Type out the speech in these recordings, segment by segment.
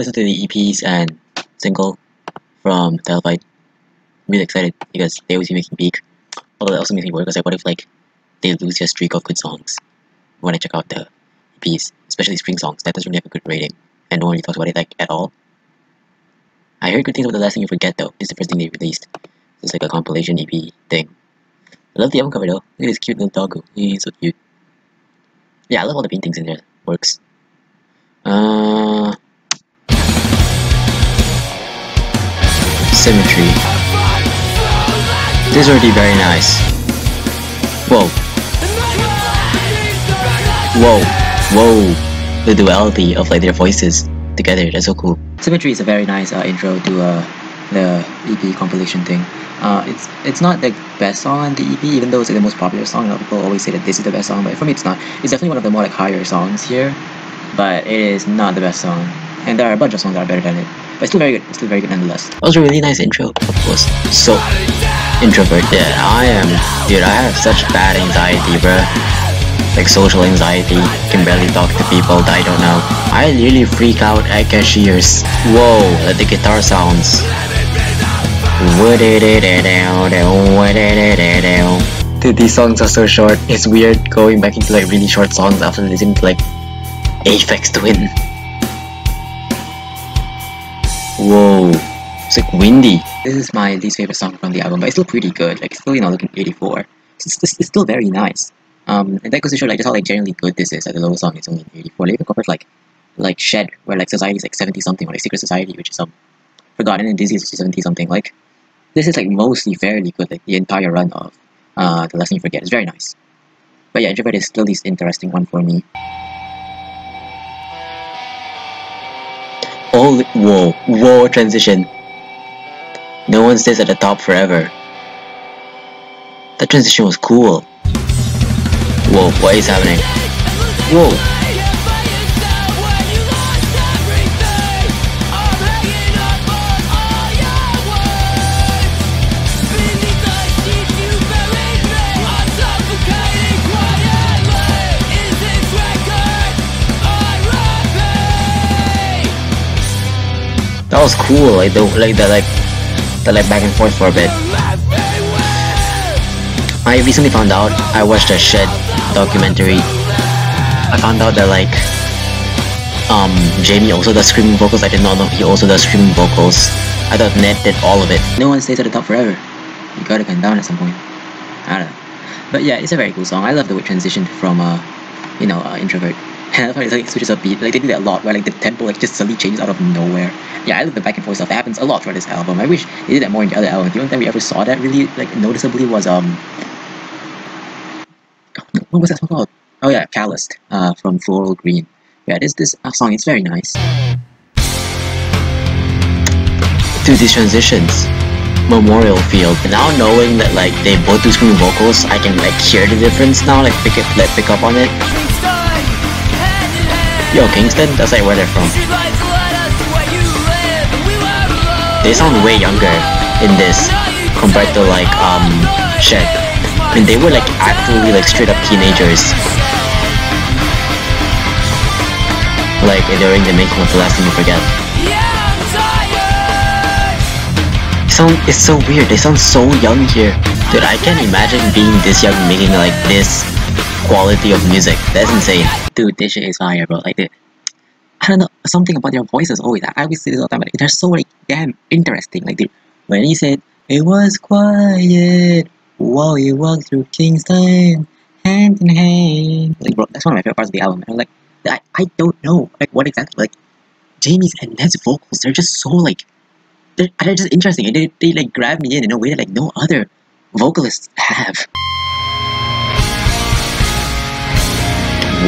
listen to the EPs and single from TLTYF. I'm really excited because they always be making peak. Although that also makes me worry because like, what if like they lose their streak of good songs when I check out the EPs, especially spring songs. That doesn't really have a good rating, and no one really talks about it like at all. I heard good things about The Last Thing You Forget though. It's the first thing they released. It's like a compilation EP thing. I love the album cover though. Look at this cute little doggo. He's so cute. Yeah, I love all the paintings in there. Works. Symmetry. This is already very nice. Whoa. Whoa. Whoa. The duality of like their voices together. That's so cool. Symmetry is a very nice intro to the EP compilation thing. It's not the best song on the EP, even though it's like the most popular song. A lot of people always say that this is the best song, but for me it's not. It's definitely one of the more like higher songs here, but it is not the best song. And there are a bunch of songs that are better than it, but it's still very good. It's still very good nonetheless. That was a really nice intro, of course. So, Introvert. Yeah, dude, I have such bad anxiety, bruh. Like social anxiety, can barely talk to people that I don't know. I really freak out at cashiers. Whoa, at the guitar sounds. Dude, these songs are so short. It's weird going back into like really short songs after listening to like Aphex Twin. Whoa, it's like windy. This is my least favorite song from the album, but it's still pretty good. Like it's still, you know, looking 84. It's still very nice. And that goes to show like just how like generally good this is. Like the lowest song is only 84. Like even compared to like Shed, where like Society is like 70 something, or like Secret Society, which is forgotten, and Dizzy is 70 something. Like this is like mostly fairly good. Like the entire run of The Last Thing You Forget is very nice. But yeah, Introvert is still the least interesting one for me. Oh, whoa, transition. No one stays at the top forever. That transition was cool. Whoa, what is happening? Whoa. That was cool, like the back and forth for a bit. I recently found out, I watched a Shed documentary. I found out that like Jamie also does screaming vocals. I did not know he also does screaming vocals. I thought Ned did all of it. No one stays at the top forever. You gotta come down at some point. I don't know. But yeah, it's a very cool song. I love the way it transitioned from Introvert. And I love how it like switches up beat. Like they do that a lot where like the tempo like just suddenly changes out of nowhere. Yeah, I love the back and forth stuff. That happens a lot throughout this album. I wish they did that more in the other album. The only time we ever saw that really like noticeably was what was that song called? Oh yeah, Calloused from Floral Green. Yeah, this song, it's very nice. Dude, these transitions. Memorial Field. And now knowing that like they both do screaming vocals, I can like hear the difference now, like pick up on it. Yo, Kingston? That's like where they're from. They sound way younger in this compared to like Shed. I mean, they were like actually like straight up teenagers. Like during the making of The Last Thing You Forget. It's so weird. They sound so young here. Dude, I can't imagine being this young making like this quality of music. That's insane. Dude, this shit is fire, bro. Like, I don't know, something about their voices always. I always say this all the time, but they're so like damn interesting. Like, dude, when he said it was quiet while you walked through Kingston, hand in hand. Like, bro, that's one of my favorite parts of the album. And I'm like, I don't know, like, what exactly. Like, Jamie's and Ned's vocals, they're just so like, they're just interesting, and they like grab me in a way that like no other vocalists have.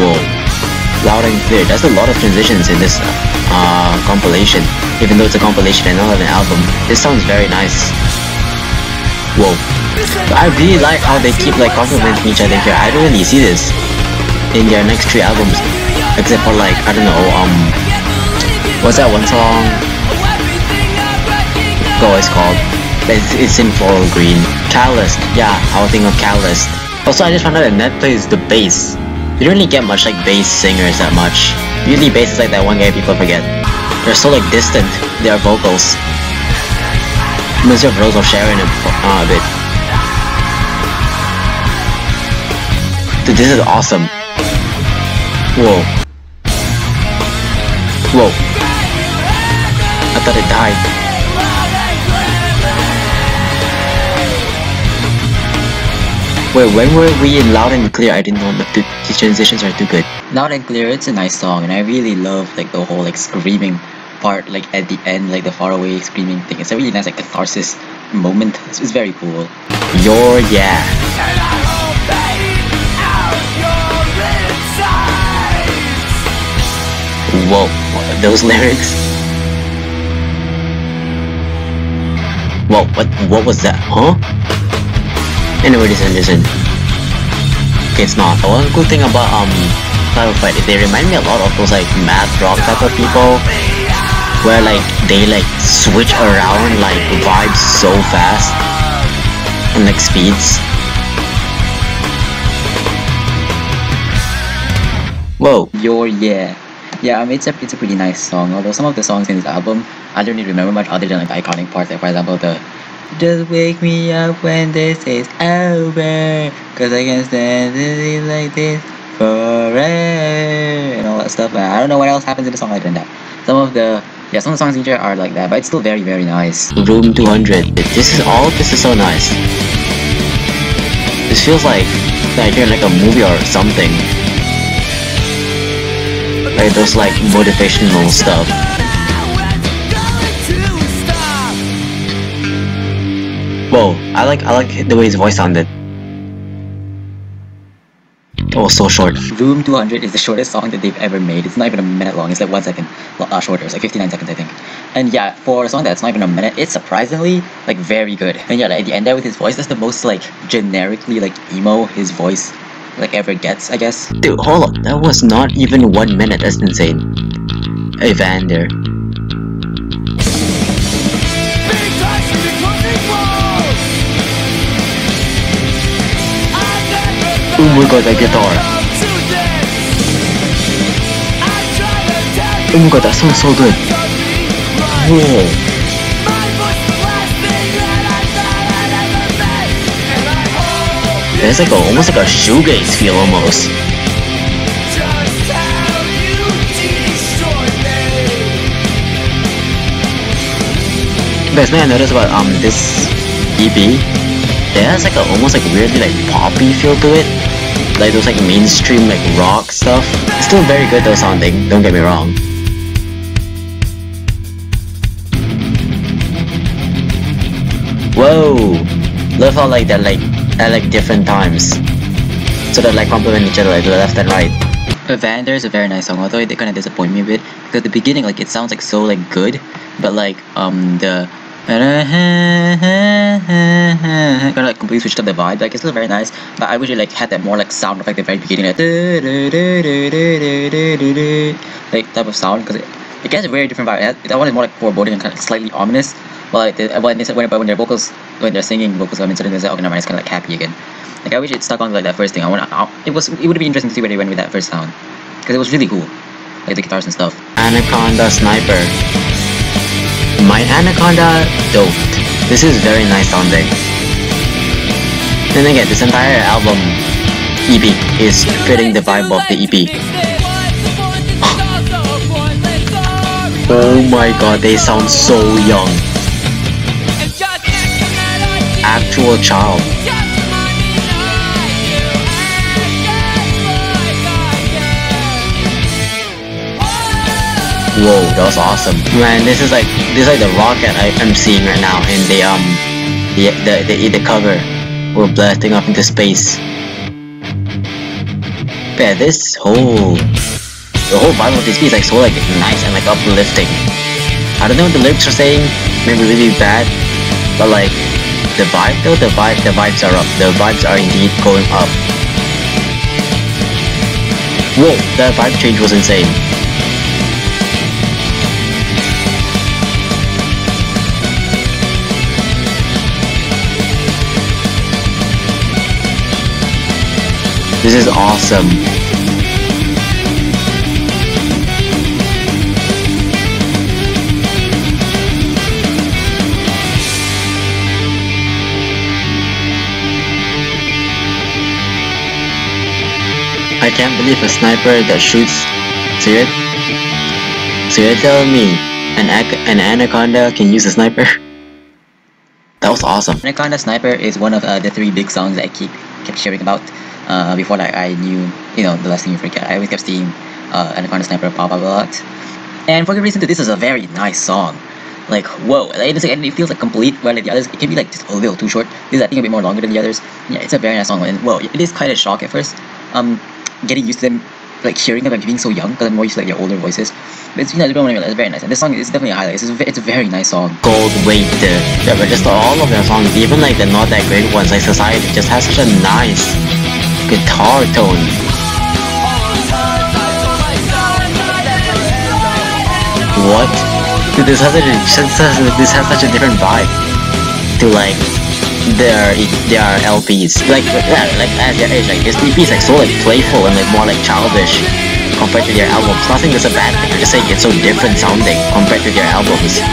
Whoa, loud and clear. That's a lot of transitions in this compilation. Even though it's a compilation and not an album, this sounds very nice. Whoa, I really like how they keep like complimenting each other here. I don't really see this in their next 3 albums, except for like, I don't know, what's that one song? It's called. It's in Floral Green. Calloused. Yeah, I was thinking of Calloused. Also, I just found out that Ned plays the bass. You don't really get much like bass singers that much. Usually bass is like that one guy people forget. They're so like distant, their vocals. Reminds me of Rose of Sharon a bit. Dude, this is awesome. Whoa. Whoa. I thought it died. Wait, when were we in Loud and Clear? I didn't know the transitions are too good. Loud and Clear, it's a nice song, and I really love like the whole like screaming part, like at the end, like the faraway screaming thing. It's a really nice like catharsis moment. It's very cool. Youreyeah. Whoa, those lyrics. Whoa, what was that? Huh? Anyway, listen. Okay, it's not. One cool thing about Fight is they remind me a lot of those like math rock type of people, where like they like switch around like vibes so fast and like speeds. Whoa, Youreyeah. Yeah, I mean it's a pretty nice song. Although some of the songs in this album I don't really remember much other than like the iconic parts, like for example the "Just wake me up when this is over, cause I can't stand it like this forever," and all that stuff. I don't know what else happens in the song other than that. Some of the songs in here are like that, but it's still very nice. Room 200. This is so nice. This feels like you're in like a movie or something. Like those like motivational stuff. Whoa, I like the way his voice sounded. It was so short. Room 200 is the shortest song that they've ever made. It's not even a minute long. It's like 1 second shorter. It's like 59 seconds, I think. And yeah, for a song that's not even a minute, it's surprisingly like very good. And yeah, like, at the end there with his voice, that's the most like generically like emo his voice like ever gets, I guess. Dude, hold on. That was not even 1 minute. That's insane. Evander. Oh my god, that guitar. Oh my god, that sounds so good. Whoa. There's like almost like a shoegaze feel almost. Guys, man, I noticed about this EP. It has like a almost like weirdly like poppy feel to it. Like those like mainstream like rock stuff. It's still very good though sounding, don't get me wrong. Whoa! Love how like they're like at like different times, so they like complement each other like the left and right. Evander is a very nice song, although it kind of disappointed me a bit because at the beginning like it sounds like so like good, but like the kind of like completely switched up the vibe. Like it's still very nice, but I wish it like had that more like sound effect at the very beginning, like type of sound, because it gets a very different vibe. That one is more like foreboding and kind of slightly ominous. Well, like when their vocals, when they're singing vocals come in, suddenly they say, "Okay, never mind, it's kind of like happy again." Like I wish it stuck on like that first thing. It would be interesting to see where they went with that first sound, because it was really cool, like the guitars and stuff. Anaconda Sniper. My Anaconda don't. This is very nice sounding. And again, this entire album EP is fitting the vibe of the EP. Oh my god, they sound so young. Actual child. Whoa, that was awesome. Man, this is like the rocket I'm seeing right now in the cover. We're blasting off into space. Yeah, the whole vibe of this piece is like so like nice and like uplifting. I don't know what the lyrics are saying, maybe really bad, but like the vibe though, the vibes are up. The vibes are indeed going up. Whoa, that vibe change was insane. This is awesome. I can't believe a sniper that shoots. So you're telling me an Anaconda can use a sniper? That was awesome. Anaconda Sniper is one of the 3 big songs that I kept hearing about before like I knew, you know, the last thing you forget. I always kept seeing Anaconda Sniper pop up a lot. And for good reason too, this is a very nice song. Like, whoa, and it feels like complete, while like the others, it can be like just a little too short. This is I think a bit more longer than the others. Yeah, it's a very nice song, and whoa, it is quite a shock at first. Getting used to them, like hearing them like being so young, because I'm more used to like their older voices. But it's, you know, it's very nice, and this song is definitely a highlight. It's a very nice song. Goldwaite, yeah, but just all of their songs, even like the not that great ones, like Society, just has such a nice guitar tone. What? Dude, this has such a different vibe to like their LPs. Like as their age, like this EP is like so like playful and like more like childish compared to their albums. Not saying it's a bad thing. I'm just saying it's so different sounding compared to their albums.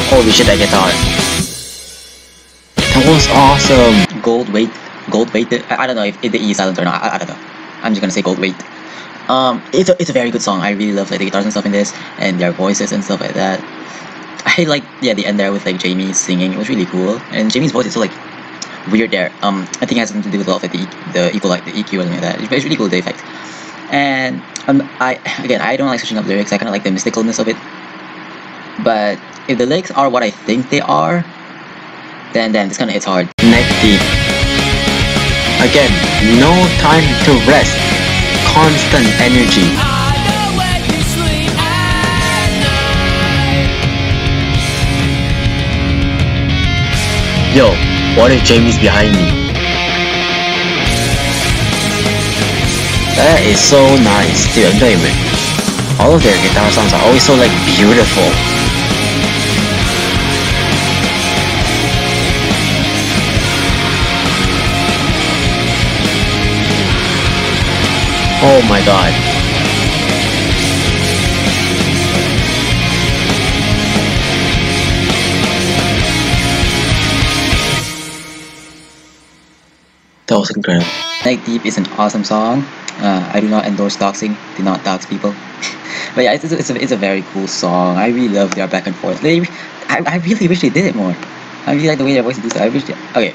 Holy shit, that guitar. That was awesome. Goldwaite. I don't know if the E is silent or not. I don't know. I'm just gonna say Goldwaite. It's a very good song. I really love like the guitars and stuff in this, and their voices and stuff like that. I like the end there with like Jamie singing. It was really cool, and Jamie's voice is so like weird there. I think it has something to do with a lot of like, the EQ or something like that. It's really cool, the effect. And I don't like switching up lyrics. I kind of like the mysticalness of it. But if the lyrics are what I think they are, then this kind of hits hard. Neck deep. Again, no time to rest. Constant energy. Yo, what if Jamie's behind me? That is so nice. Dude, I'm telling you, all of their guitar songs are always so like beautiful. Oh my god. That was incredible. Neck Deep is an awesome song. I do not endorse doxing. Do not dox people. But yeah, it's a very cool song. I really love their back and forth. I really wish they did it more. I really like the way their voices do so. I wish okay.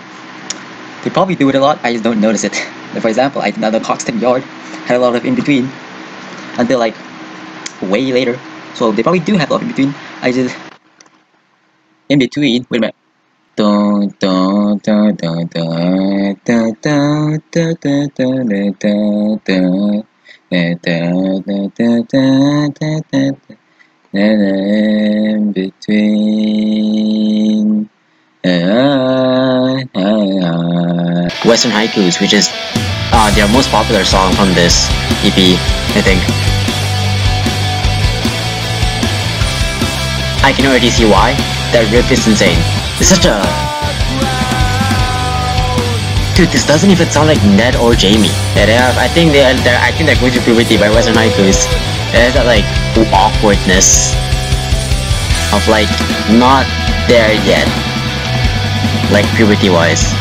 They probably do it a lot, I just don't notice it. For example, I think that the Coxton Yard had a lot of in-between until like way later. So they probably do have a lot of in-between. I just in-between, wait a minute. In between Western Haikus, which is their most popular song from this EP, I think. I can already see why. That riff is insane. It's such a... Dude, this doesn't even sound like Ned or Jamie. I think they're going to puberty by Western Haikus. It has that like awkwardness of like not there yet, like puberty wise.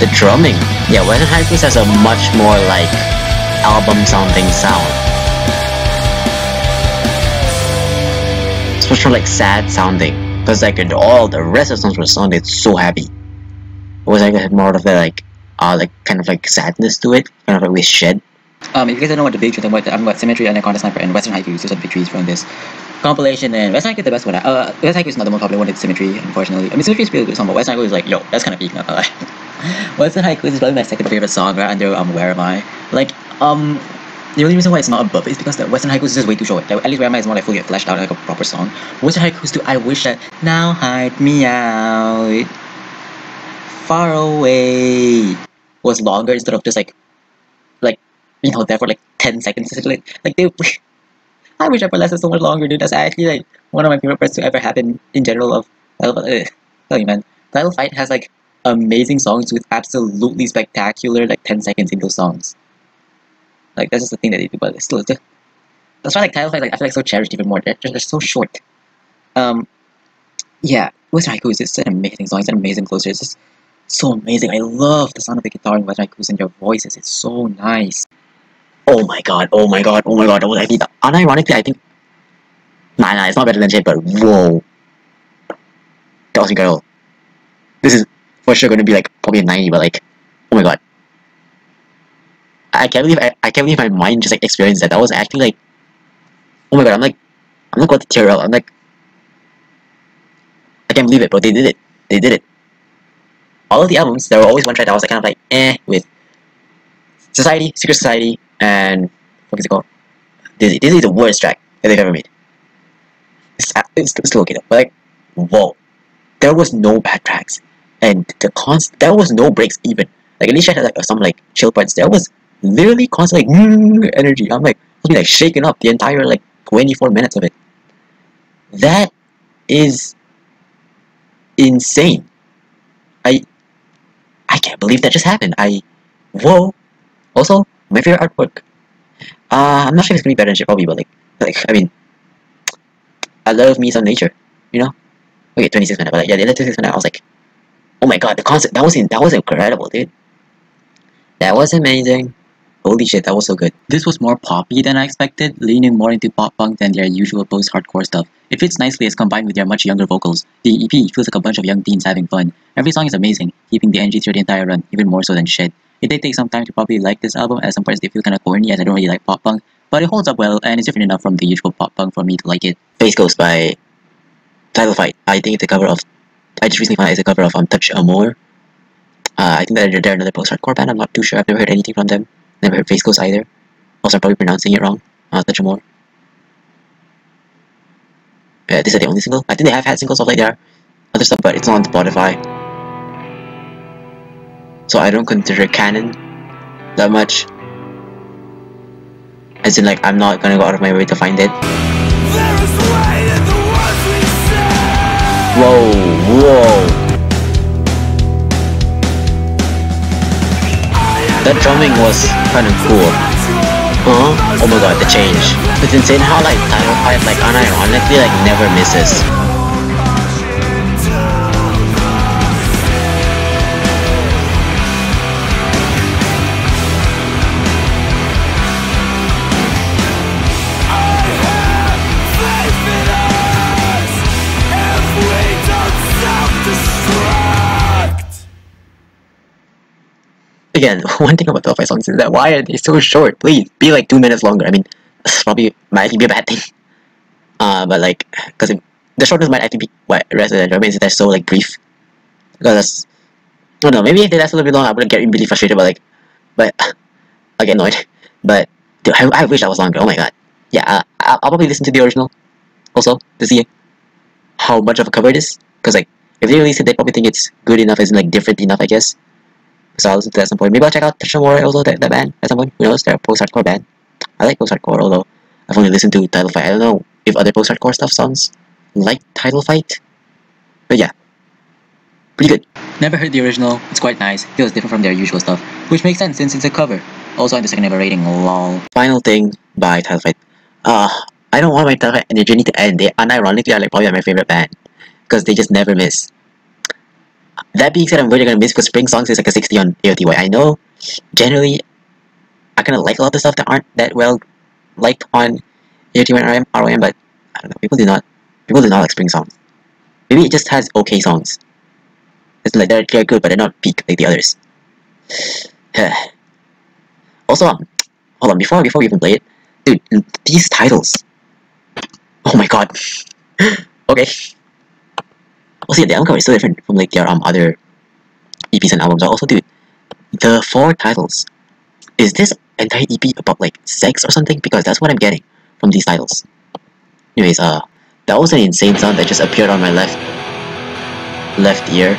The drumming, yeah, Western Haikus has a much more like album sounding sound. It's much more like sad sounding, because like all the rest of the songs were sounded so happy. It was like more of the like kind of like sadness to it, kind of like with shed. If you guys don't know what the big trees, I'm about Symmetry, Anaconda Sniper, and Western Haikus. Those are the big trees from this compilation. And Western Haikus is the best one. Western Haikus is not the most popular one. It's Symmetry, unfortunately. I mean, Symmetry is pretty good song, but Western Haikus is like, yo, that's kind of peak, not gonna lie. Western Haikus is probably my second favorite song, right under Where Am I? Like, the only reason why it's not above is because the Western Haikus is just way too short. At least Where Am I is more like fully fleshed out like a proper song. Western Haikus too, I wish that now hide me out far away was longer instead of just like you know, there for like 10 seconds. Like they I wish Upper lasted so much longer, dude. That's actually like one of my favorite parts to ever happen in general of tell you man, Title Fight has like amazing songs with absolutely spectacular like 10 seconds in those songs. Like that's just the thing that they do, but it's still that's why like title fight, like I feel like so cherished even more. They're so short. Yeah, Western Haikus is an amazing song. It's an amazing closer. It's just so amazing. I love the sound of the guitar in Western Haikus and their voices. It's so nice. Oh my god! Oh my god! Oh my god! I think unironically, I think nah, it's not better than shit. But whoa, Kelsey Girl, this is for sure going to be like probably a 90. But like, oh my god, I can't believe my mind just like experienced that. That was actually like, oh my god, I'm like about to tear up. I'm like, I can't believe it, bro. They did it. They did it. All of the albums, there were always one track that was like kind of like with Society, Secret Society, and what is it called? Dizzy. Dizzy is the worst track that they've ever made. It's still okay though, but like, whoa, there was no bad tracks, and there was no breaks even. Like at least I had like some like chill parts. There was literally constant like energy. I'm like, I was like shaking up the entire like 24 minutes of it. That is insane. I can't believe that just happened. Whoa. Also, my favorite artwork. I'm not sure if it's gonna be better than shit probably, but like I mean, I love me some nature, you know. Okay, 26 minutes, but like, yeah, the other 26 minutes, I was like, oh my god, the concept that was incredible, dude. That was amazing. Holy shit, that was so good. This was more poppy than I expected, leaning more into pop punk than their usual post-hardcore stuff. It fits nicely as combined with their much younger vocals. The EP feels like a bunch of young teens having fun. Every song is amazing, keeping the energy through the entire run, even more so than shit. It did take some time to probably like this album, as some parts they feel kinda corny as I don't really like pop punk, but it holds up well and it's different enough from the usual pop punk for me to like it. Face Ghost by Title Fight. I think it's a cover of, I just recently found out it's a cover of Touch Amore. I think that they're another post-hardcore band, I'm not too sure, I've never heard anything from them. Never heard Face Ghost either. Also, I'm probably pronouncing it wrong. Touch Amore. This is the only single. I think they have had singles of like their other stuff, but it's not on Spotify. So I don't consider it canon that much. As in like, I'm not gonna go out of my way to find it. Whoa. That drumming was kind of cool. Oh my god, the change. It's insane how like Title Fight like unironically like never misses. Again, one thing about Title Fight songs is that why are they so short? Please, be like 2 minutes longer. I mean, this probably might actually be a bad thing. But like, because the shortness might actually be what rather than enjoyment is they're so like brief. Because I don't know, maybe if they last a little bit long, I would get really frustrated. But I get annoyed. But dude, I wish I was longer. Oh my god. Yeah, I'll probably listen to the original also to see how much of a cover it is. Because like, if they release it, they probably think it's good enough, as in like different enough, I guess. So I'll listen to that at some point. Maybe I'll check out Touch Amore also, that band at some point. Who knows? They're a post-hardcore band. I like post-hardcore, although I've only listened to Title Fight. I don't know if other post-hardcore stuff sounds like Title Fight. But yeah, pretty good. Never heard the original. It's quite nice. Feels different from their usual stuff, which makes sense since it's a cover. Also, I'm the second ever rating. Lol. Final thing by Title Fight. I don't want my Title Fight journey to end. They unironically are like probably my favorite band because they just never miss. That being said, I'm really gonna miss because Spring Songs is like a 60 on TLTYF. I know, generally, I kind of like a lot of the stuff that aren't that well liked on TLTYF and ROM, but I don't know. People do not like Spring Songs. Maybe it just has okay songs. It's like they're good, but they're not peak like the others. Also, hold on, before we even play it, dude, these titles. Oh my god. Okay. Also, yeah, the album cover is so different from like their other EPs and albums. Also, dude, the 4 titles. Is this entire EP about like sex or something? Because that's what I'm getting from these titles. Anyways, that was an insane sound that just appeared on my left ear.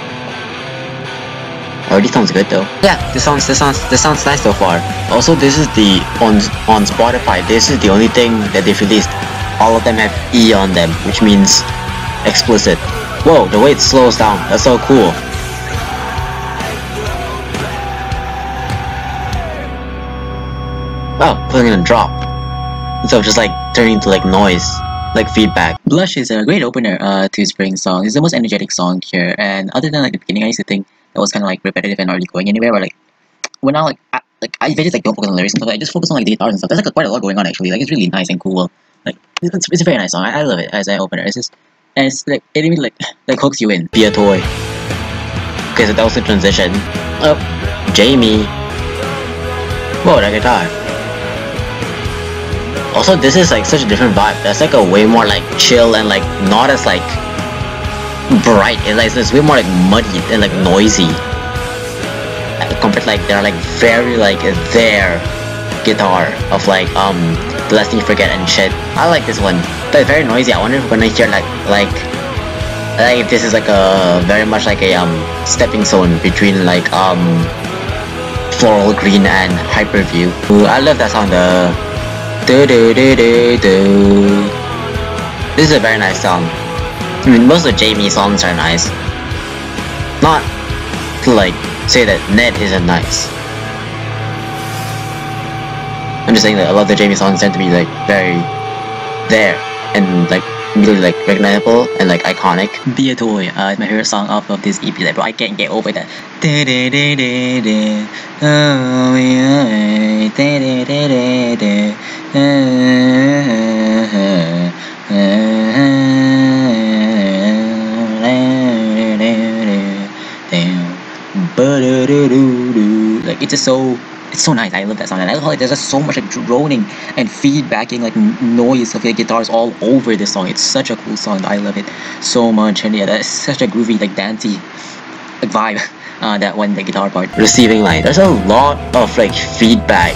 Already sounds good though. Yeah, this sounds nice so far. Also, this is the on Spotify. This is the only thing that they've released. All of them have E on them, which means explicit. Whoa, the way it slows down. That's so cool. Oh, putting in a drop. Instead of just like turning to like noise, like feedback. Blush is a great opener to Spring song. It's the most energetic song here, and other than like the beginning, I used to think that was kind of like repetitive and not really going anywhere. But like when now I just like don't focus on the lyrics and stuff. I just focus on like the guitars and stuff. There's like quite a lot going on actually. Like it's really nice and cool. Like it's a very nice song. I love it as an opener. It's just and it's like it even like hooks you in. Be a toy. Okay, so that was the transition. Oh, Jamie. Whoa, that guitar. Also, this is like such a different vibe. That's like a way more like chill and like not as like bright. It's way more like muddy and like noisy. Compared to like they're like very like their guitar of like The Last Thing You Forget and shit. I like this one. But it's very noisy. I wonder if we're gonna hear like if this is like a very much like a stepping stone between like Floral Green and Hyperview. Ooh, I love that song. The do do do do do. This is a very nice song. I mean, most of Jamie's songs are nice. Not to like say that Ned isn't nice. I'm just saying that a lot of the Jamie songs tend to be like very there and like really like recognizable and like iconic. Be a Toy is my favorite song off of this EP. Like, bro, I can't get over that. Like it's just so nice. I love that song, and I love how like, there's just so much like droning and feedbacking like noise of like guitars all over this song. It's such a cool song. I love it so much, and yeah, that's such a groovy like dancey like vibe. That one the guitar part. Receiving line. There's a lot of like feedback,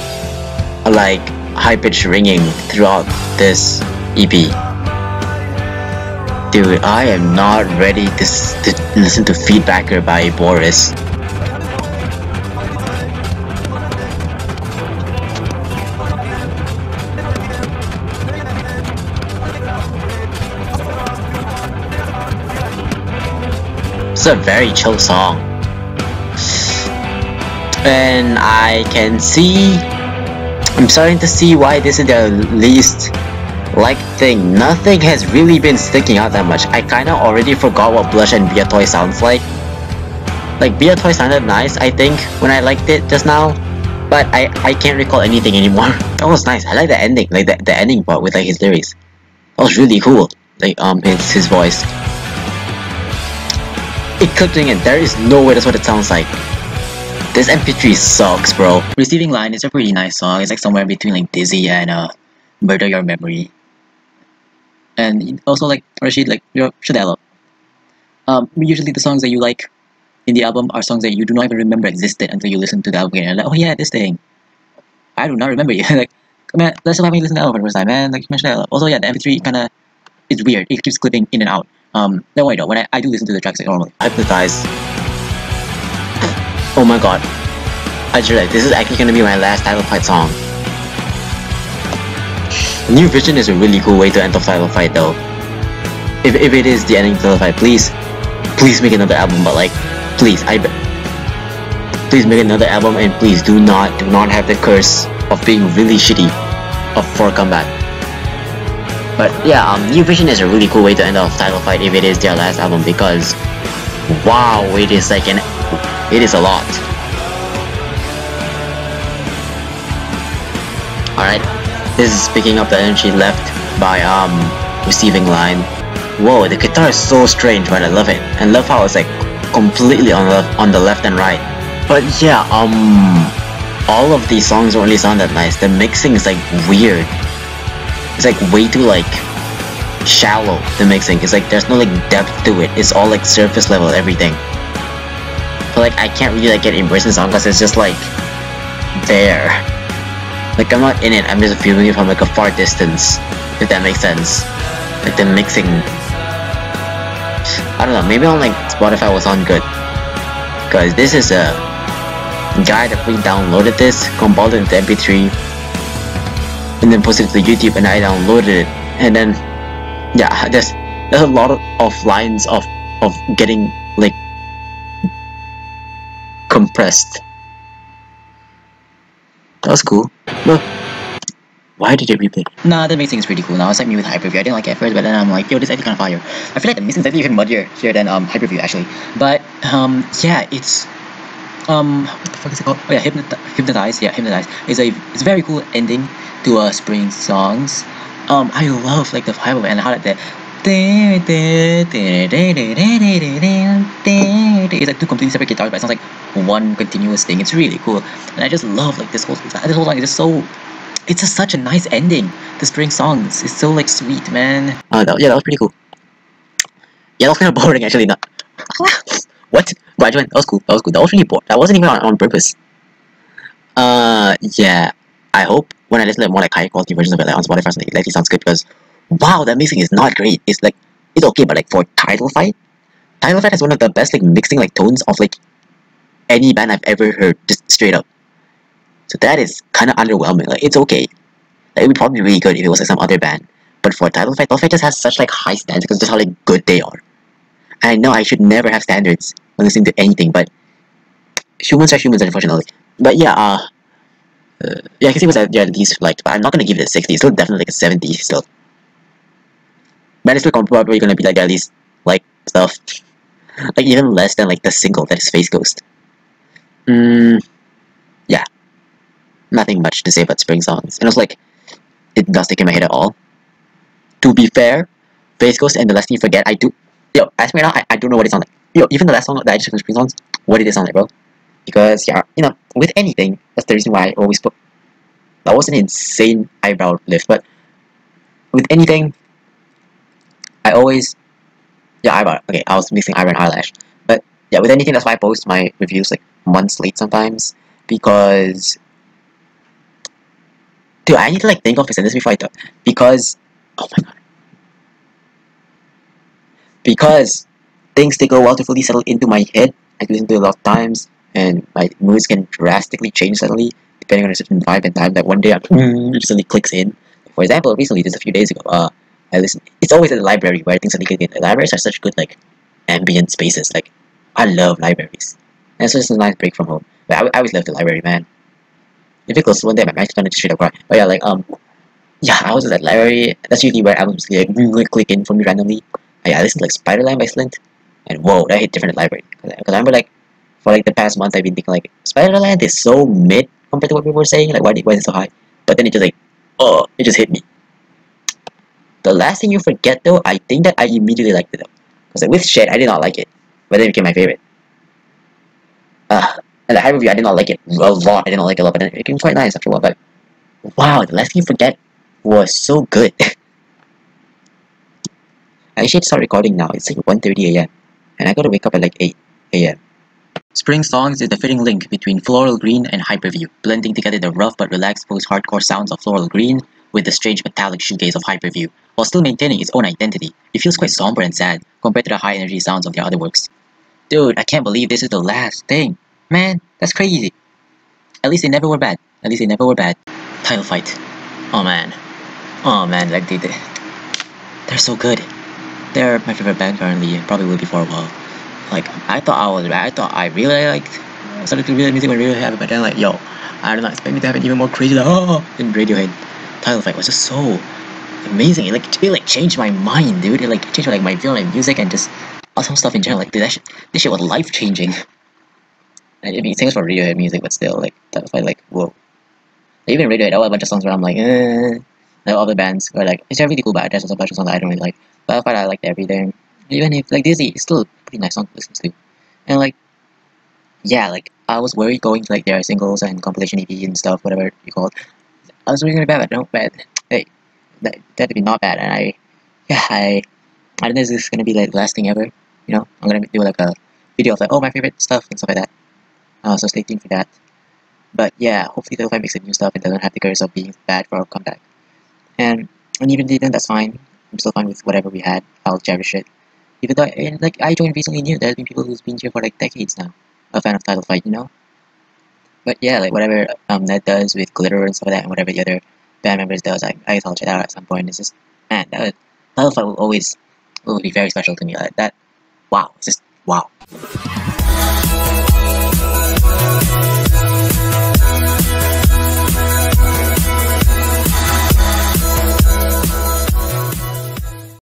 like high pitched ringing throughout this EP. Dude, I am not ready to listen to Feedbacker by Boris. It's a very chill song. And I'm starting to see why this is their least liked thing. Nothing has really been sticking out that much. I kinda already forgot what Blush and Be a Toy sounds like. Like, Be a Toy sounded nice, I think, when I liked it just now. But I can't recall anything anymore. That was nice. I like the ending, like the ending part with like his lyrics. That was really cool. Like his voice. It clicked in and there is no way that's what it sounds like. This MP3 sucks, bro. Receiving Line is a pretty nice song. It's like somewhere between like Dizzy and Murder Your Memory. And also like Rashid, like Shadella. Usually the songs that you like in the album are songs that you do not even remember existed until you listen to the album again. And like, oh yeah, this thing. I do not remember it. Like, man, that's just me listen to the album for the first time, man. Like, Shadella. Also, yeah, the MP3 kinda is weird. It keeps clipping in and out. Don't worry though, when I do listen to the tracks like normally. Hypnotize. Oh my god. I just realized this is actually gonna be my last Title Fight song. New Vision is a really cool way to end off Title Fight though. If it is the ending of Title Fight, please make another album, but like, please make another album, and please do not have the curse of being really shitty for Comeback. But yeah, New Vision is a really cool way to end off Title Fight if it is their last album, because wow, it is like it is a lot. Alright, this is picking up the energy left by Receiving Line. Whoa, the guitar is so strange, but I love it. I love how it's like completely on the left and right. But yeah, all of these songs don't really sound that nice. The mixing is like weird. It's like way too like shallow, the mixing. It's like there's no like depth to it. It's all like surface level everything. But like I can't really like get immersed in the song because it's just like there. Like I'm not in it, I'm just feeling it from like a far distance, if that makes sense. Like the mixing, I don't know, maybe on like Spotify was on good, because this is a guy that downloaded this, compiled it into MP3, and then posted it to YouTube, and I downloaded it, and then yeah, there's a lot of lines of getting like compressed. That was cool. But why did it replay? Nah, the mixing is pretty cool. Now it's like me with Hyperview. I didn't like it at first, but then I'm like, yo, this idea kind of fire. I feel like the mixing is actually even muddier here than Hyperview actually. But yeah, it's what the fuck is it called? Oh yeah, Hypnotize. Yeah, Hypnotize is it's a very cool ending to spring songs. I love like the vibe of it and how that it's like two completely separate guitars, but it sounds like one continuous thing. It's really cool, and I just love like this whole song is just so. It's just such a nice ending. The spring songs, it's so like sweet, man. Yeah, that was pretty cool. Yeah, that was kind of boring actually. Not what? Graduate? That was cool. That was cool. That was really boring. That wasn't even on purpose. Yeah. I hope when I listen to more like high quality versions of it like on Spotify, something, it actually sounds good because wow, that mixing is not great. It's like it's okay, but like for Title Fight has one of the best like mixing like tones of like any band I've ever heard, just straight up. So that is kind of underwhelming. Like it's okay. Like, it would probably be really good if it was like some other band. But for Title Fight just has such like high standards because just how like good they are. And I know I should never have standards when listening to anything, but humans are humans, unfortunately. But yeah, yeah, I can see what's at least like, but I'm not gonna give it a 60. It's still definitely like a 70 still. But it's still probably gonna be like at least like stuff, like even less than like the single that is Face Ghost. Yeah, nothing much to say about spring songs. And it's like it does take in my head at all. To be fair, Face Ghost and the Last Thing You Forget, I do. Yo, ask me now, I don't know what it sounds like. Yo, even the last song that I just from spring songs, what did it sound like, bro? Because yeah, you know, with anything, that's the reason why I always put. That was an insane eyebrow lift, but with anything, I always eyebrow. Okay, I was mixing eyebrow and eyelash, but yeah, with anything, that's why I post my reviews like months late sometimes because. Dude, I need to like think of a sentence before I talk because. Oh my god. Because things take a while to fully settle into my head. I listen to it a lot of times, and my moods can drastically change suddenly depending on a certain vibe and time. That one day it suddenly clicks in. For example, recently, just a few days ago, I listened. It's always at the library where things suddenly click in. The libraries are such good like ambient spaces. Like I love libraries, and it's just a nice break from home. But I always love the library, man. If it closes one day, my mind's gonna straight up cry. But yeah, like yeah, I was at the library. That's usually where albums like click in for me randomly. I listened to like Spiderland by Slint, and whoa, that hit different at the library. Because I remember like for like the past month, I've been thinking like Spiderland is so mid compared to what people were saying. Like why is it so high? But then it just like it just hit me. The Last Thing You Forget though, I think that I immediately liked it though, because like with Shed, I did not like it, but then it became my favorite. And the High Review, I did not like it a lot. I did not like it a lot, but then it became quite nice after a while. But wow, The Last Thing You Forget was so good. I should start recording now. It's like 1:30 a.m. and I gotta wake up at like 8 a.m. Spring Songs is the fitting link between Floral Green and Hyperview, blending together the rough but relaxed post-hardcore sounds of Floral Green with the strange metallic shoegaze of Hyperview, while still maintaining its own identity. It feels quite somber and sad compared to the high-energy sounds of their other works. Dude, I can't believe this is the last thing. Man, that's crazy. At least they never were bad. At least they never were bad. Title Fight. Oh man. Oh man, like they're so good. They're my favorite band currently, and probably will be for a while. Like, I thought I really liked, started to really music when Radiohead happened, but then like, yo, I did not expect me to have an even more crazy, than Radiohead. Title Fight was just so amazing. It like changed my mind, dude. It like changed like my view on like, music and just awesome stuff in general. Like, dude, this shit was life changing. And it'd be things for Radiohead music, but still, like, Title Fight, like, whoa. Even Radiohead, I have a bunch of songs where I'm like, like other bands where like it's a really cool, but there's also a bunch of songs that I don't really like. But I liked everything. Even if like Dizzy, it's still a pretty nice song to listen to. And like, yeah, like I was worried going to like their singles and compilation EP and stuff, whatever you call it. I was really gonna be bad, but no bad. Hey, that had to be not bad. And I don't know if this is gonna be like the last thing ever. You know, I'm gonna do like a video of like my favorite stuff and stuff like that. So stay tuned for that. But yeah, hopefully they'll find some new stuff and doesn't have the curse of being bad for our comeback. And even if they don't, that's fine. I'm still fine with whatever we had. I'll cherish it. Even though, like, I joined recently new, there's been people who's been here for like decades now. A fan of Title Fight, you know? But yeah, like whatever Ned does with Glitter and stuff like that, and whatever the other band members does, I guess I'll check that out at some point. It's just, man, Title Fight will be very special to me. Like that, wow, it's just, wow.